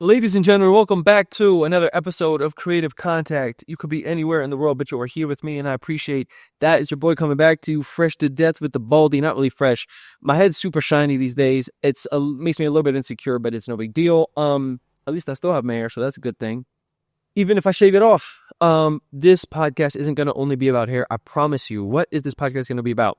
Ladies and gentlemen, welcome back to another episode of Creative Contact. You could be anywhere in the world, but you are here with me, and I appreciate that. It's your boy coming back to you, fresh to death with the baldy. Not really fresh. My head's super shiny these days. It's makes me a little bit insecure, but it's no big deal. At least I still have my hair, so that's a good thing. Even if I shave it off, this podcast isn't going to only be about hair. I promise you. What is this podcast going to be about?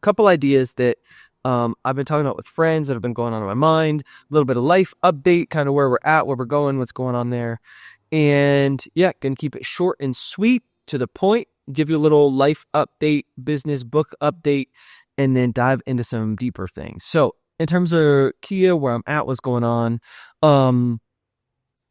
Couple ideas that I've been talking about with friends that have been going on in my mind, a little bit of life update, kind of where we're at, where we're going, what's going on there. And yeah, gonna keep it short and sweet, to the point, give you a little life update, business book update, and then dive into some deeper things. So in terms of Kia, where I'm at, what's going on,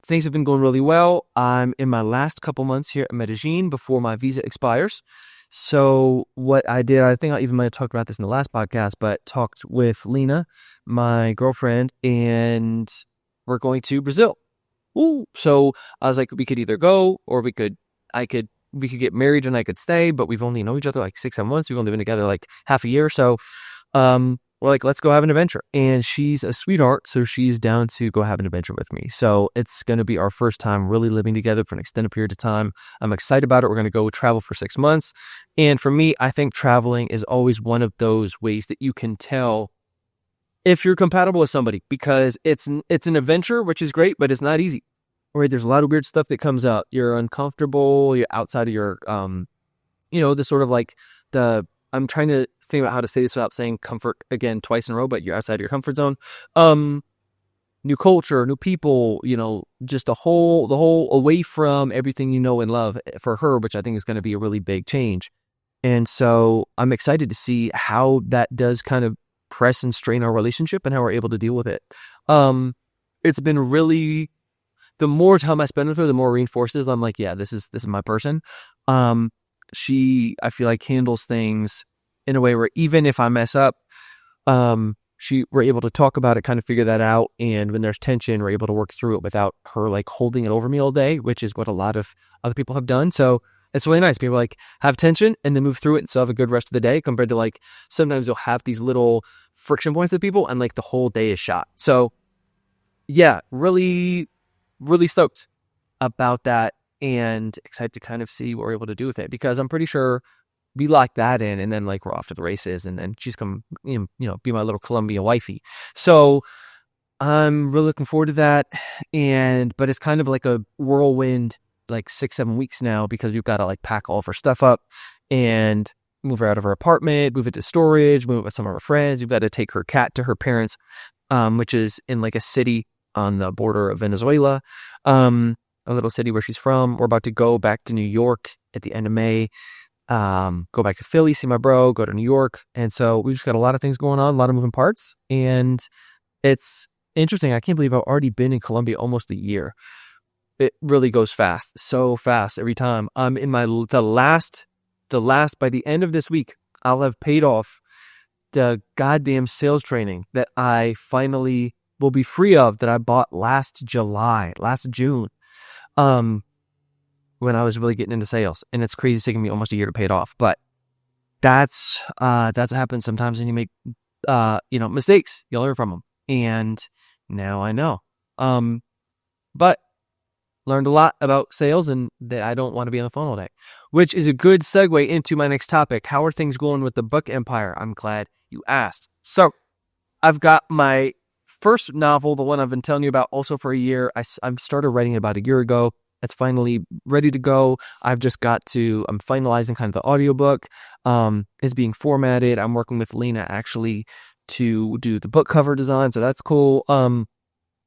things have been going really well. I'm in my last couple months here at Medellin before my visa expires. So what I did, I think I even might have talked about this in the last podcast, but talked with Lena, my girlfriend, and we're going to Brazil. Ooh. So I was like, we could either go or we could get married and I could stay, but we've only known each other like 6-7 months. We've only been together like half a year. So, we're like, let's go have an adventure. And she's a sweetheart, so she's down to go have an adventure with me. So it's going to be our first time really living together for an extended period of time. I'm excited about it. We're going to go travel for 6 months. And for me, I think traveling is always one of those ways that you can tell if you're compatible with somebody, because it's an adventure, which is great, but it's not easy. Right? There's a lot of weird stuff that comes out. You're uncomfortable. You're outside of your, the sort of like I'm trying to think about how to say this without saying comfort again twice in a row, but you're outside of your comfort zone. New culture, new people, just the whole away from everything you know and love for her, which I think is going to be a really big change. And so I'm excited to see how that does kind of press and strain our relationship and how we're able to deal with it. It's been really, the more time I spend with her, the more reinforces I'm like, yeah, this is my person. She, I feel like, handles things in a way where even if I mess up, we're able to talk about it, kind of figure that out. And when there's tension, we're able to work through it without her like holding it over me all day, which is what a lot of other people have done. So it's really nice. People like have tension and then move through it and still have a good rest of the day, compared to like sometimes you'll have these little friction points with people and like the whole day is shot. So yeah, really, really stoked about that. And excited to kind of see what we're able to do with it, because I'm pretty sure we lock that in and then like we're off to the races, and then she's come, be my little Colombian wifey. So I'm really looking forward to that. But it's kind of like a whirlwind, like 6-7 weeks now, because we've got to like pack all of her stuff up and move her out of her apartment, move it to storage, move it with some of her friends. We've got to take her cat to her parents, which is in like a city on the border of Venezuela. A little city where she's from. We're about to go back to New York at the end of May, go back to Philly, see my bro, go to New York. And so we've just got a lot of things going on, a lot of moving parts. And it's interesting. I can't believe I've already been in Colombia almost a year. It really goes fast, so fast every time. I'm in the last, by the end of this week, I'll have paid off the goddamn sales training that I finally will be free of, that I bought last June. When I was really getting into sales, and it's crazy. It's taking me almost a year to pay it off, but that's what happens sometimes when you make, mistakes. You'll learn from them. And now I know, but learned a lot about sales, and that I don't want to be on the phone all day, which is a good segue into my next topic. How are things going with the book empire? I'm glad you asked. So I've got my first novel, the one I've been telling you about also for a year. I started writing it about a year ago. It's finally ready to go. I'm finalizing kind of the audiobook. It's being formatted. I'm working with Lena actually to do the book cover design. So that's cool.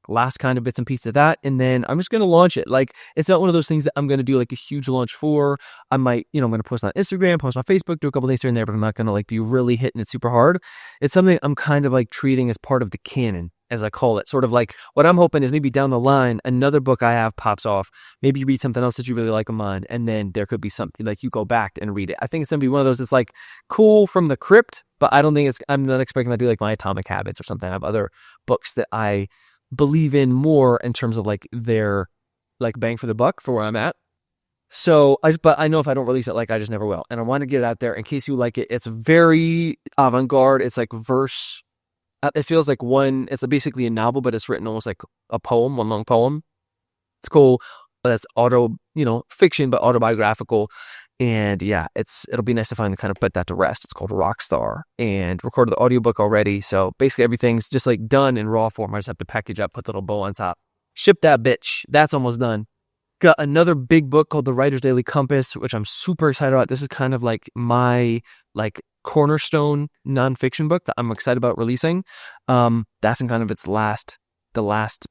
Last kind of bits and pieces of that. And then I'm just going to launch it. Like, it's not one of those things that I'm going to do like a huge launch for. I might, I'm going to post on Instagram, post on Facebook, do a couple things here and there, but I'm not going to like be really hitting it super hard. It's something I'm kind of like treating as part of the canon, as I call it. Sort of like what I'm hoping is maybe down the line, another book I have pops off. Maybe you read something else that you really like of mine, and then there could be something like you go back and read it. I think it's going to be one of those that's like cool from the crypt, but I'm not expecting that to be like my Atomic Habits or something. I have other books that I believe in more in terms of like their like bang for the buck for where I'm at. So but I know if I don't release it, like I just never will. And I want to get it out there in case you like it. It's very avant-garde. It's like verse It feels like it's basically a novel, but it's written almost like a poem, one long poem. It's cool. That's fiction, but autobiographical. And yeah, it'll be nice to finally kind of put that to rest. It's called Rockstar, and recorded the audiobook already. So basically everything's just like done in raw form. I just have to package up, put the little bow on top, ship that bitch. That's almost done. Got another big book called The Writer's Daily Compass, which I'm super excited about. This is kind of like my cornerstone nonfiction book that I'm excited about releasing. That's in kind of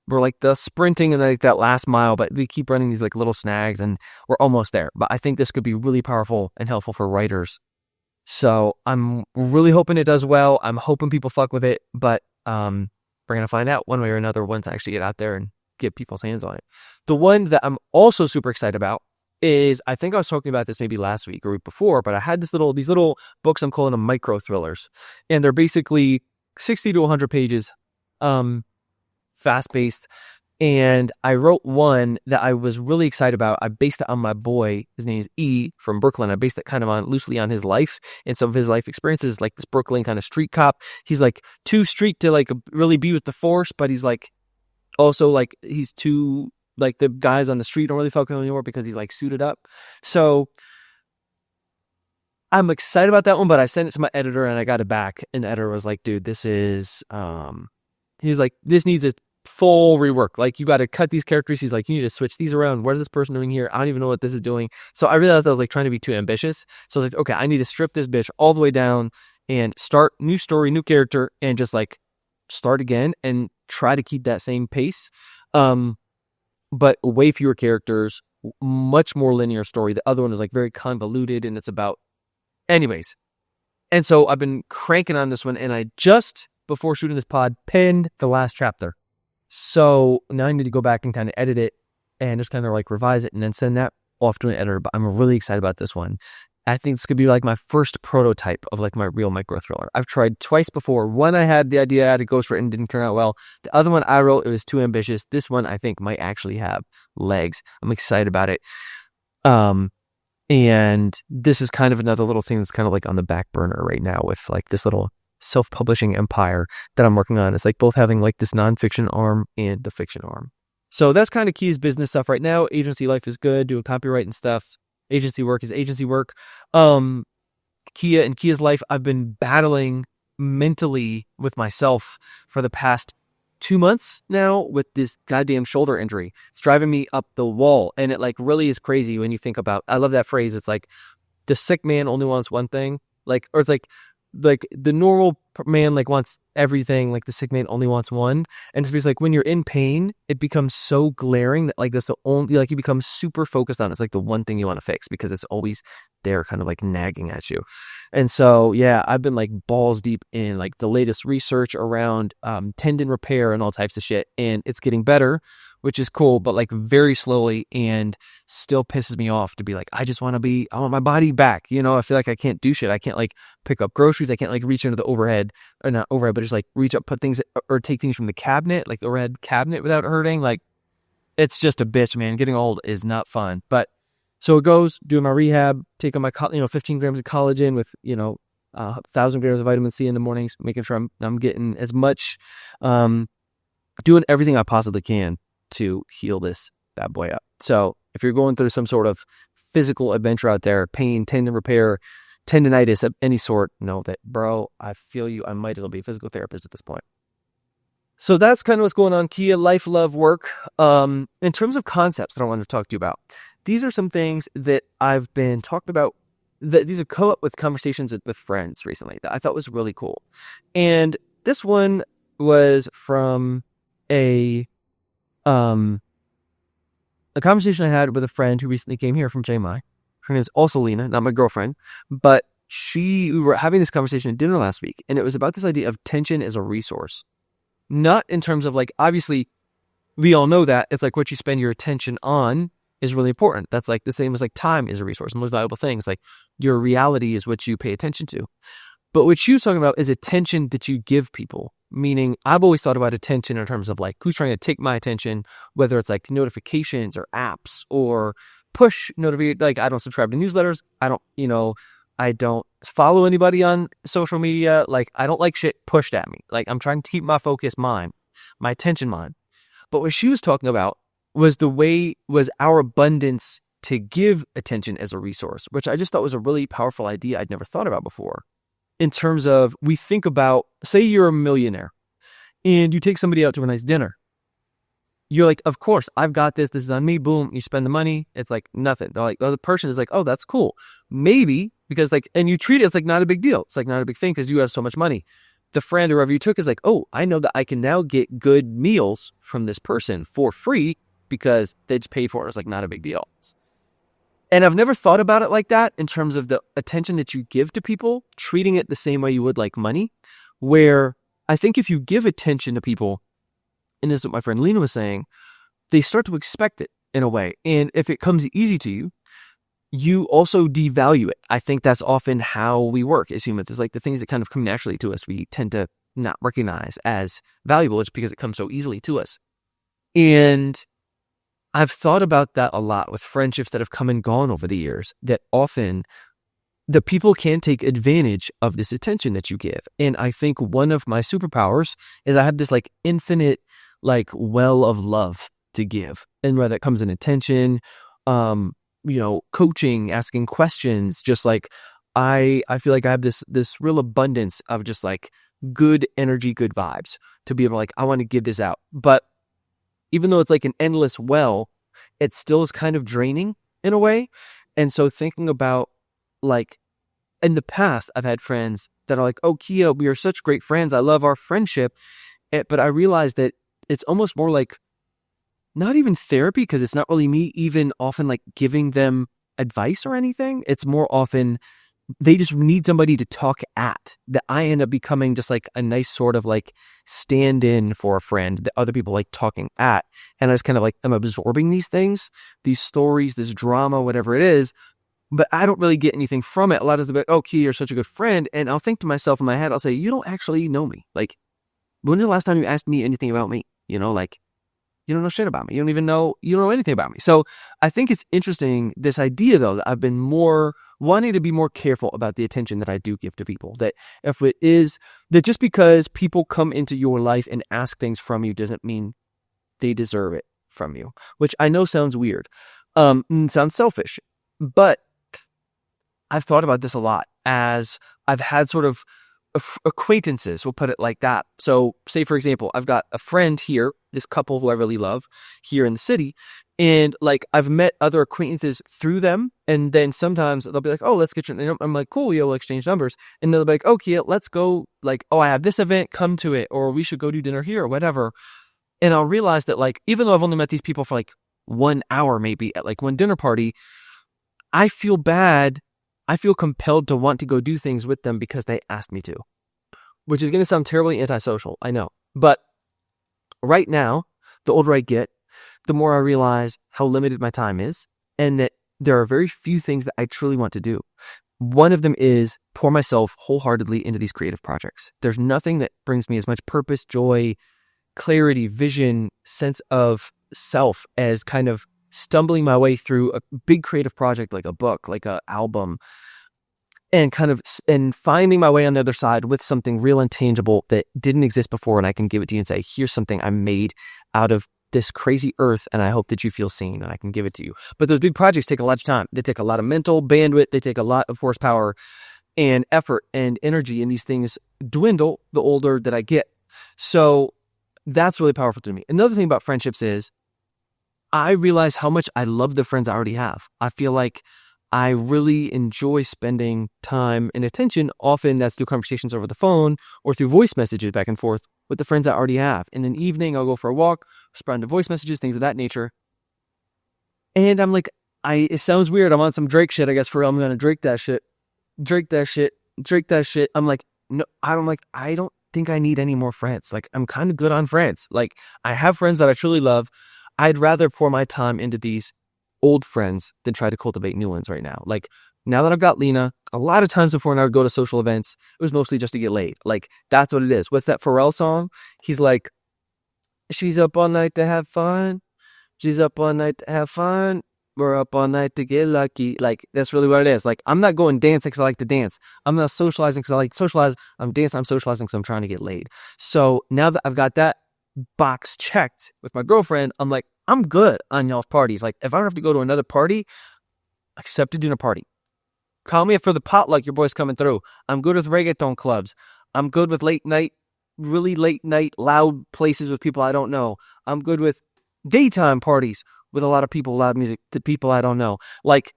we're like the sprinting and like that last mile, but we keep running these like little snags and we're almost there. But I think this could be really powerful and helpful for writers. So I'm really hoping it does well. I'm hoping people fuck with it, but we're going to find out one way or another once I actually get out there and get people's hands on it. The one that I'm also super excited about is, I think I was talking about this maybe last week or week before, but I had these little books, I'm calling them micro thrillers, and they're basically 60 to 100 pages, fast-paced, and I wrote one that I was really excited about. I based it on my boy. His name is E from Brooklyn. I based it kind of loosely on his life and some of his life experiences, like this Brooklyn kind of street cop. He's like too street to like really be with the force, but he's like also like he's too like the guys on the street don't really fuck with him anymore because he's like suited up. So I'm excited about that one, but I sent it to my editor and I got it back, and the editor was like, dude, this is he's like, this needs a full rework. Like, you got to cut these characters. He's like, you need to switch these around. What is this person doing here? I don't even know what this is doing. So I realized I was like trying to be too ambitious. So I was like, okay, I need to strip this bitch all the way down and start new story, new character, and just like start again and try to keep that same pace. But way fewer characters, much more linear story. The other one is like very convoluted, and it's about anyways. And so I've been cranking on this one, and I just before shooting this pod penned the last chapter. So now I need to go back and kind of edit it and just kind of like revise it and then send that off to an editor. But I'm really excited about this one. I think this could be like my first prototype of like my real micro thriller. I've tried twice before. One, I had the idea, I had a ghostwritten, didn't turn out well. The other one I wrote, it was too ambitious. This one I think might actually have legs. I'm excited about it. And this is kind of another little thing that's kind of like on the back burner right now with like this little self-publishing empire that I'm working on. It's like both having like this nonfiction arm and the fiction arm. So that's kind of Kia's business stuff right now. Agency life is good, doing copyright and stuff. Agency work is agency work. Kia and Kia's life, I've been battling mentally with myself for the past 2 months now with this goddamn shoulder injury. It's driving me up the wall, and it like really is crazy when you think about, I love that phrase. It's like the sick man only wants one thing, like, or it's like the normal man like wants everything, like the sick man only wants one. And it's like when you're in pain, it becomes so glaring that like that's the only, like you become super focused on. It's like the one thing you want to fix because it's always there kind of like nagging at you. And so yeah, I've been like balls deep in like the latest research around tendon repair and all types of shit, and it's getting better, which is cool, but like very slowly, and still pisses me off to be like, I want my body back. You know, I feel like I can't do shit. I can't like pick up groceries. I can't like reach into the overhead, or not overhead, but just like reach up, put things or take things from the cabinet, like the overhead cabinet without hurting. Like, it's just a bitch, man. Getting old is not fun. But so it goes, doing my rehab, taking my, 15 grams of collagen with, 1,000 grams of vitamin C in the mornings, making sure I'm getting as much, doing everything I possibly can to heal this bad boy up. So if you're going through some sort of physical adventure out there, pain, tendon repair, tendonitis of any sort, know that, bro, I feel you. I might as well be a physical therapist at this point. So that's kind of what's going on, Kia, life, love, work. In terms of concepts that I wanted to talk to you about, these are some things that I've been talking about, that these have come up with conversations with friends recently that I thought was really cool. And this one was from a conversation I had with a friend who recently came here from JMI. Her name is also Lena, not my girlfriend, but we were having this conversation at dinner last week, and it was about this idea of tension as a resource. Not in terms of like, obviously, we all know that it's like what you spend your attention on is really important. That's like the same as like time is a resource. The most valuable thing is like your reality is what you pay attention to. But what she was talking about is attention that you give people. Meaning, I've always thought about attention in terms of like who's trying to take my attention, whether it's like notifications or apps or push notifications. Like, I don't subscribe to newsletters. I I don't follow anybody on social media. Like, I don't like shit pushed at me. Like, I'm trying to keep my focus mine, my attention mine. But what she was talking about was our abundance to give attention as a resource, which I just thought was a really powerful idea I'd never thought about before. In terms of, we think about, say you're a millionaire and you take somebody out to a nice dinner. You're like, of course, I've got this. This is on me. Boom. You spend the money. It's like nothing. They're like, the other person is like, oh, that's cool. Maybe because and you treat it as like not a big deal. It's like not a big thing because you have so much money. The friend or whoever you took is like, oh, I know that I can now get good meals from this person for free because they just paid for it. It's like not a big deal. And I've never thought about it like that in terms of the attention that you give to people, treating it the same way you would like money, where I think if you give attention to people, and this is what my friend Lena was saying, they start to expect it in a way. And if it comes easy to you, you also devalue it. I think that's often how we work as humans. It's like the things that kind of come naturally to us, we tend to not recognize as valuable just because it comes so easily to us. And I've thought about that a lot with friendships that have come and gone over the years, that often the people can take advantage of this attention that you give. And I think one of my superpowers is I have this like infinite like well of love to give. And whether it comes in attention, coaching, asking questions, just like I feel like I have this real abundance of just like good energy, good vibes to be able to like, I want to give this out. But even though it's like an endless well, it still is kind of draining in a way. And so thinking about like, in the past, I've had friends that are like, oh, Kia, we are such great friends. I love our friendship. But I realized that it's almost more like not even therapy, because it's not really me even often like giving them advice or anything. It's more often they just need somebody to talk at, that I end up becoming just like a nice sort of like stand-in for a friend that other people like talking at. And I just kind of like, I'm absorbing these things, these stories, this drama, whatever it is, but I don't really get anything from it. A lot of times they're like, oh, Key, you're such a good friend. And I'll think to myself in my head, I'll say, you don't actually know me. Like, when was the last time you asked me anything about me? Like, you don't know shit about me. You don't know anything about me. So I think it's interesting, this idea though, that I've been more wanting to be more careful about the attention that I do give to people. That if it is that just because people come into your life and ask things from you doesn't mean they deserve it from you, which I know sounds weird, sounds selfish, but I've thought about this a lot as I've had sort of acquaintances, we'll put it like that. So say, for example, I've got a friend here, this couple who I really love here in the city, and like I've met other acquaintances through them, and then sometimes they'll be like, oh, let's get your, I'm like, cool, we'll exchange numbers, and they'll be like, okay, let's go, like, oh, I have this event, come to it, or we should go do dinner here or whatever. And I'll realize that like, even though I've only met these people for like 1 hour maybe at like one dinner party, I feel bad. I feel compelled to want to go do things with them because they asked me to, which is going to sound terribly antisocial, I know. But right now, the older I get, the more I realize how limited my time is, and that there are very few things that I truly want to do. One of them is pour myself wholeheartedly into these creative projects. There's nothing that brings me as much purpose, joy, clarity, vision, sense of self as kind of stumbling my way through a big creative project like a book, like an album, and finding my way on the other side with something real and tangible that didn't exist before, and I can give it to you and say, here's something I made out of this crazy earth, and I hope that you feel seen, and I can give it to you. But those big projects take a lot of time. They take a lot of mental bandwidth. They take a lot of horsepower and effort and energy, and these things dwindle the older that I get. So that's really powerful to me. Another thing about friendships is I realize how much I love the friends I already have. I feel like I really enjoy spending time and attention. Often that's through conversations over the phone or through voice messages back and forth with the friends I already have. In an evening, I'll go for a walk, respond to voice messages, things of that nature. And I'm like, it sounds weird. I'm on some Drake shit, I guess, for real. I'm going to Drake that shit. I'm like, no, I don't think I need any more friends. Like, I'm kind of good on friends. Like, I have friends that I truly love. I'd rather pour my time into these old friends than try to cultivate new ones right now. Like, now that I've got Lena, a lot of times before when I would go to social events, it was mostly just to get laid. Like, that's what it is. What's that Pharrell song? He's like, she's up all night to have fun. She's up all night to have fun. We're up all night to get lucky. Like, that's really what it is. Like, I'm not going dancing because I like to dance. I'm not socializing because I like to socialize. I'm dancing, I'm socializing because I'm trying to get laid. So now that I've got that box checked with my girlfriend, I'm like, I'm good on y'all's parties. Like, if I don't have to go to another party, accept a dinner party. Call me up for the potluck, your boy's coming through. I'm good with reggaeton clubs. I'm good with late night, really late night, loud places with people I don't know. I'm good with daytime parties with a lot of people, loud music to people I don't know. Like,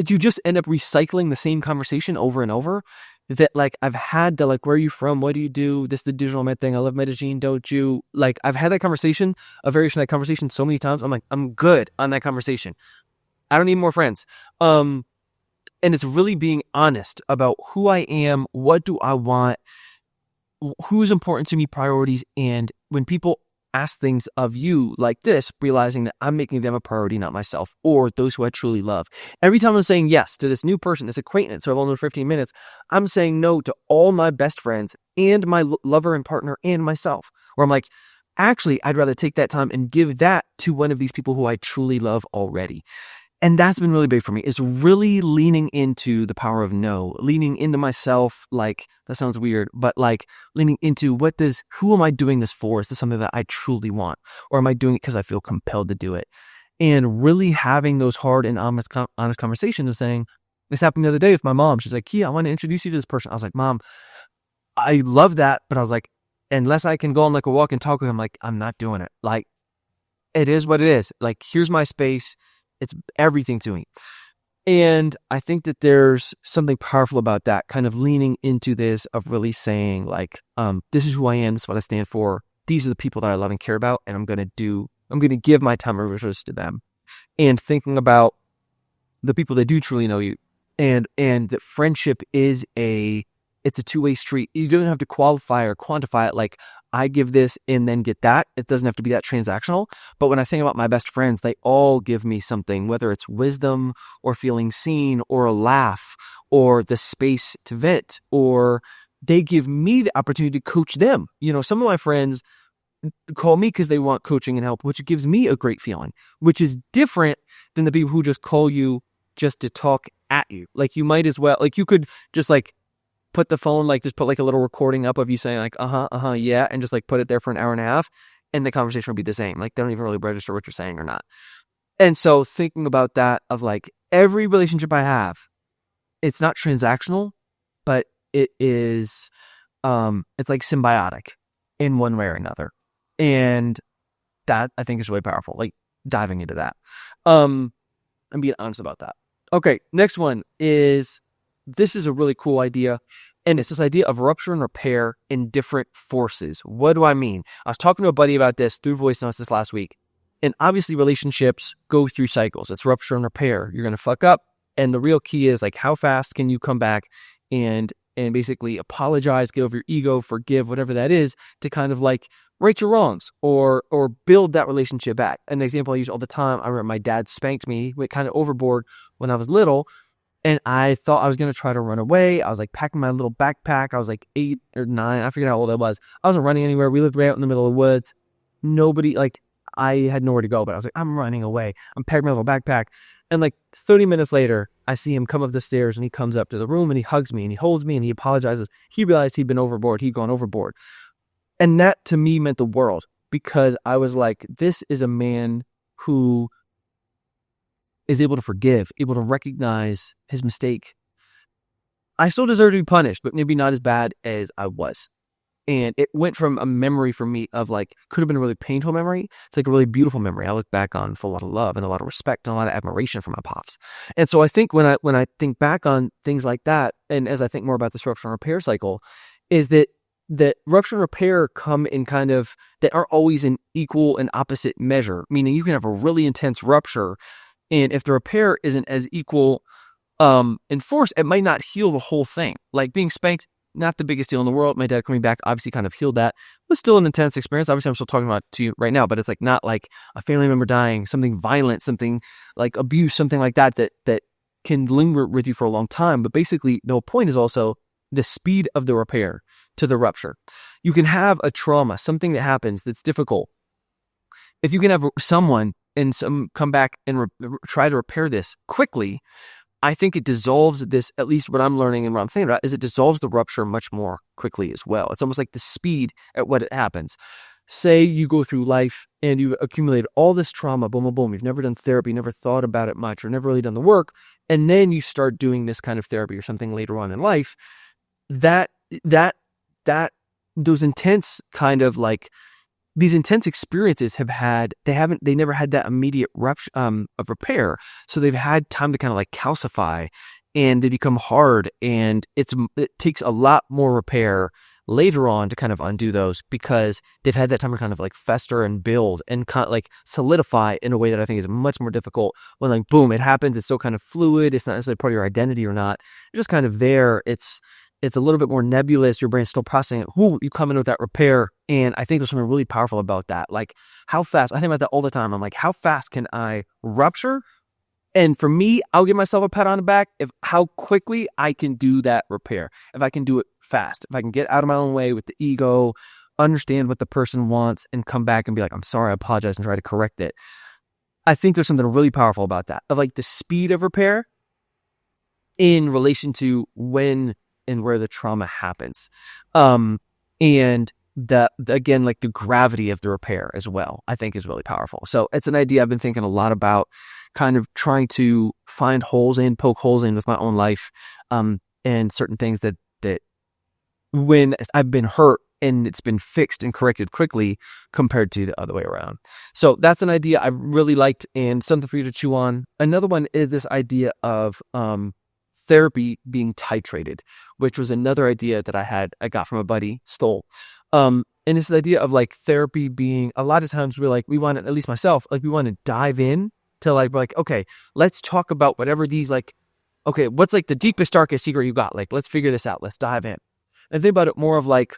you just end up recycling the same conversation over and over. That, like, I've had the, like, where are you from? What do you do? This is the digital med thing. I love Medellin, don't you? Like, I've had that conversation, a variation of that conversation so many times. I'm like, I'm good on that conversation. I don't need more friends. And it's really being honest about who I am, what do I want, who's important to me, priorities. And when people ask things of you like this, realizing that I'm making them a priority, not myself, or those who I truly love. Every time I'm saying yes to this new person, this acquaintance who I've only 15 minutes, I'm saying no to all my best friends and my lover and partner and myself. Where I'm like, actually, I'd rather take that time and give that to one of these people who I truly love already. And that's been really big for me, is really leaning into the power of no, leaning into myself. Like, that sounds weird, but like leaning into who am I doing this for? Is this something that I truly want? Or am I doing it because I feel compelled to do it? And really having those hard and honest conversations of saying, this happened the other day with my mom. She's like, Kia, I want to introduce you to this person. I was like, Mom, I love that. But I was like, unless I can go on like a walk and talk with him, like, I'm not doing it. Like, it is what it is. Like, here's my space. It's everything to me. And I think that there's something powerful about that, kind of leaning into this, of really saying, like, this is who I am, this is what I stand for. These are the people that I love and care about, and I'm going to give my time and resources to them. And thinking about the people that do truly know you, and that friendship is it's a two-way street. You don't have to qualify or quantify it like, I give this and then get that. It doesn't have to be that transactional. But when I think about my best friends, they all give me something, whether it's wisdom or feeling seen or a laugh or the space to vent, or they give me the opportunity to coach them. You know, some of my friends call me because they want coaching and help, which gives me a great feeling, which is different than the people who just call you just to talk at you. Like, you might as well, like, you could just like put the phone, like, just put like a little recording up of you saying like, yeah, and just like put it there for an hour and a half, and the conversation will be the same. Like, they don't even really register what you're saying or not. And so thinking about that, of like, every relationship I have, it's not transactional, but it is, it's like symbiotic in one way or another. And that, I think, is really powerful, like diving into that, and being honest about that. Okay, next one is, this is a really cool idea, and it's this idea of rupture and repair in different forces. What do I mean? I was talking to a buddy about this through voice notes this last week, and obviously relationships go through cycles. It's rupture and repair. You're going to fuck up, and the real key is like, how fast can you come back and basically apologize, get over your ego, forgive, whatever that is, to kind of like right your wrongs or build that relationship back. An example I use all the time, I remember my dad spanked me, went kind of overboard when I was little, and I thought I was going to try to run away. I was like packing my little backpack. I was like 8 or 9. I forget how old I was. I wasn't running anywhere. We lived right out in the middle of the woods. Nobody, like, I had nowhere to go, but I was like, I'm running away. I'm packing my little backpack. And like 30 minutes later, I see him come up the stairs, and he comes up to the room and he hugs me and he holds me and he apologizes. He realized he'd been overboard. He'd gone overboard. And that to me meant the world, because I was like, this is a man who is able to forgive, able to recognize his mistake. I still deserve to be punished, but maybe not as bad as I was. And it went from a memory for me of like, could have been a really painful memory to like a really beautiful memory I look back on with a lot of love and a lot of respect and a lot of admiration for my pops. And so I think when I think back on things like that, and as I think more about this rupture and repair cycle, is that rupture and repair come in kind of, that are always in equal and opposite measure, meaning you can have a really intense rupture, and if the repair isn't as equal in force, it might not heal the whole thing. Like being spanked, not the biggest deal in the world. My dad coming back obviously kind of healed that. It was still an intense experience. Obviously, I'm still talking about it to you right now, but it's like not like a family member dying, something violent, something like abuse, something like that can linger with you for a long time. But basically, the whole point is also the speed of the repair to the rupture. You can have a trauma, something that happens that's difficult. If you can have someone and some come back and try to repair this quickly, I think it dissolves this, at least what I'm learning and what I'm thinking about, is it dissolves the rupture much more quickly as well. It's almost like the speed at what it happens. Say you go through life and you've accumulated all this trauma, boom, boom, boom. You've never done therapy, never thought about it much, or never really done the work. And then you start doing this kind of therapy or something later on in life. Those intense kind of like, these intense experiences they never had that immediate rupture of repair. So they've had time to kind of like calcify, and they become hard, and it takes a lot more repair later on to kind of undo those, because they've had that time to kind of like fester and build and kind of like solidify in a way that I think is much more difficult when like, boom, it happens. It's still kind of fluid. It's not necessarily part of your identity or not. It's just kind of there. It's a little bit more nebulous. Your brain's still processing it. You come in with that repair. And I think there's something really powerful about that. Like how fast, I think about that all the time. I'm like, how fast can I rupture? And for me, I'll give myself a pat on the back if how quickly I can do that repair. If I can do it fast, if I can get out of my own way with the ego, understand what the person wants, and come back and be like, I'm sorry, I apologize, and try to correct it. I think there's something really powerful about that, of like the speed of repair in relation to when and where the trauma happens. And again, like the gravity of the repair as well, I think is really powerful. So it's an idea I've been thinking a lot about, kind of trying to find poke holes in with my own life, and certain things that when I've been hurt and it's been fixed and corrected quickly compared to the other way around. So that's an idea I really liked and something for you to chew on. Another one is this idea of therapy being titrated, which was another idea that I got from a buddy, Stoll. And it's this idea of like therapy being, a lot of times we want to, at least myself, like we want to dive in to like, we're like, okay, let's talk about whatever these like, okay, what's like the deepest, darkest secret you got? Like, let's figure this out. Let's dive in. And think about it more of like,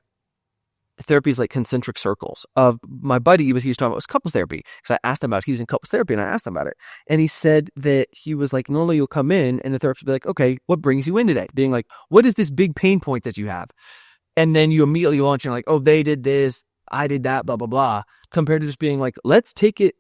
therapy is like concentric circles. Of my buddy, he was talking about, it was couples therapy, because I asked him about, he was in couples therapy, and I asked him about it, and he said that he was like, normally you'll come in and the therapist will be like, okay, what brings you in today? Being like, what is this big pain point that you have? And then you immediately launch and like, oh, they did this, I did that, blah blah blah. Compared to just being like, let's take a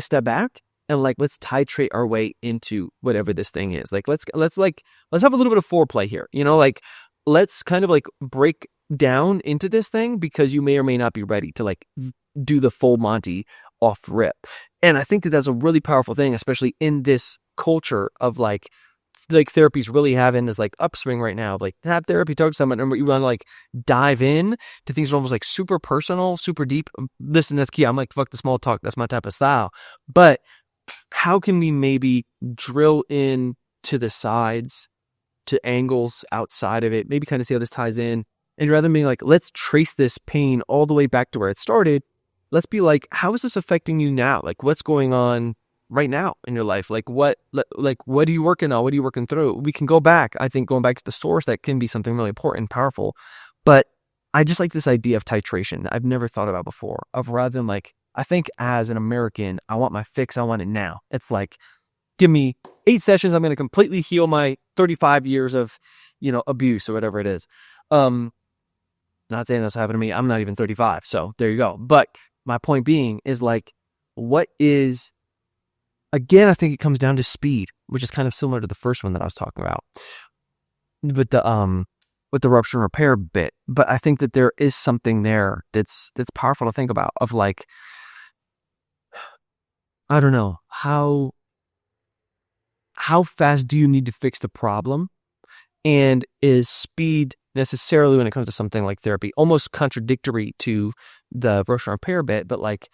step back and like let's titrate our way into whatever this thing is. Like let's have a little bit of foreplay here. Like let's kind of like break down into this thing, because you may or may not be ready to like do the full Monty off rip. And I think that that's a really powerful thing, especially in this culture of like therapy's really having this like upswing right now. Like have therapy, talk to someone, and you want to like dive in to things that are almost like super personal, super deep. Listen, that's key. I'm like, fuck the small talk. That's my type of style. But how can we maybe drill in to the sides, to angles outside of it, maybe kind of see how this ties in? And rather than being like, let's trace this pain all the way back to where it started, let's be like, how is this affecting you now? Like what's going on right now in your life? Like what are you working on? What are you working through? We can go back. I think going back to the source, that can be something really important and powerful. But I just like this idea of titration that I've never thought about before, of rather than like, I think as an American, I want my fix. I want it now. It's like, give me 8 sessions. I'm going to completely heal my 35 years of, abuse or whatever it is. Not saying that's happened to me. I'm not even 35. So there you go. But my point being is like, again, I think it comes down to speed, which is kind of similar to the first one that I was talking about with the rupture and repair bit. But I think that there is something there that's powerful to think about, of like, I don't know, how fast do you need to fix the problem? And is speed necessarily, when it comes to something like therapy, almost contradictory to the rupture and repair bit? But like,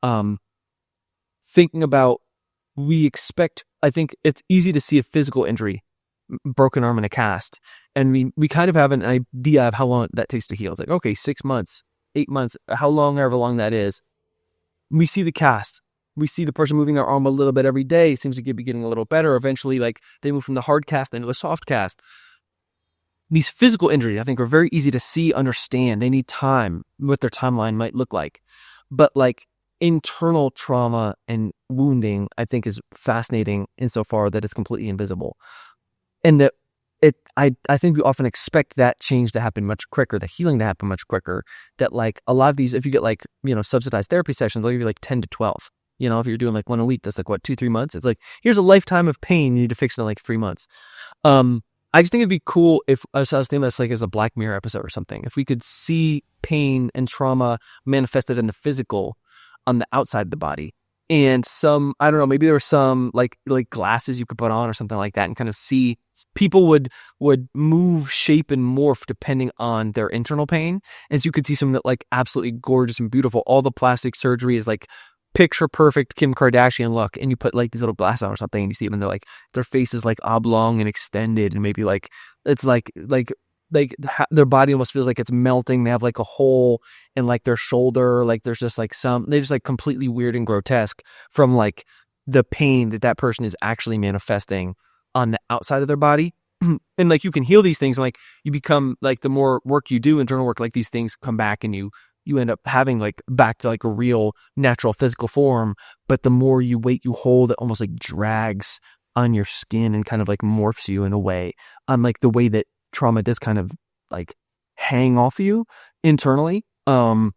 thinking about, I think it's easy to see a physical injury, broken arm in a cast, and we kind of have an idea of how long that takes to heal. It's like, okay, 6 months, 8 months, however long that is. We see the cast. We see the person moving their arm a little bit every day. Seems to be getting a little better. Eventually, like they move from the hard cast into a soft cast. These physical injuries, I think, are very easy to see, understand. They need time, what their timeline might look like. But like internal trauma and wounding, I think, is fascinating insofar that it's completely invisible. And that I think we often expect that change to happen much quicker, the healing to happen much quicker. That like a lot of these, if you get like, subsidized therapy sessions, they'll give you like 10 to 12. You know, if you're doing like one a week, that's like what, 2-3 months. It's like, here's a lifetime of pain. You need to fix it in like 3 months. I just think it'd be cool if I was thinking this like as a Black Mirror episode or something. If we could see pain and trauma manifested in the physical on the outside of the body, and some, I don't know, maybe there were some like glasses you could put on or something like that, and kind of see people would move, shape, and morph depending on their internal pain. As you could see some that like absolutely gorgeous and beautiful. All the plastic surgery is like picture perfect Kim Kardashian look, and you put like these little glasses on or something, and you see them, and they're like, their face is like oblong and extended, and maybe like it's like their body almost feels like it's melting. They have like a hole in like their shoulder, like there's just like they're just like completely weird and grotesque from like the pain that person is actually manifesting on the outside of their body. And like you can heal these things, and like you become like, the more work you do, internal work, like these things come back, and you end up having like back to like a real natural physical form. But the more you wait, you hold, it almost like drags on your skin and kind of like morphs you in a way, unlike the way that trauma does kind of like hang off you internally, to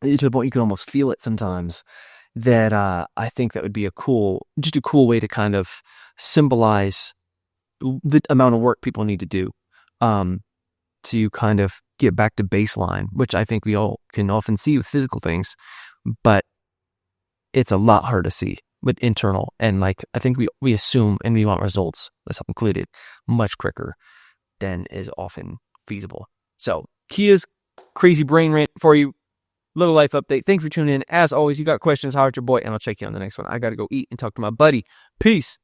the point you can almost feel it sometimes. That I think that would be a cool way to kind of symbolize the amount of work people need to do to kind of get back to baseline, which I think we all can often see with physical things, but it's a lot harder to see with internal. And like, I think we assume, and we want results, myself included, much quicker than is often feasible. So Kia's crazy brain rant for you. Little life update. Thank you for tuning in. As always, you got questions, holler at your boy, and I'll check you on the next one. I got to go eat and talk to my buddy. Peace.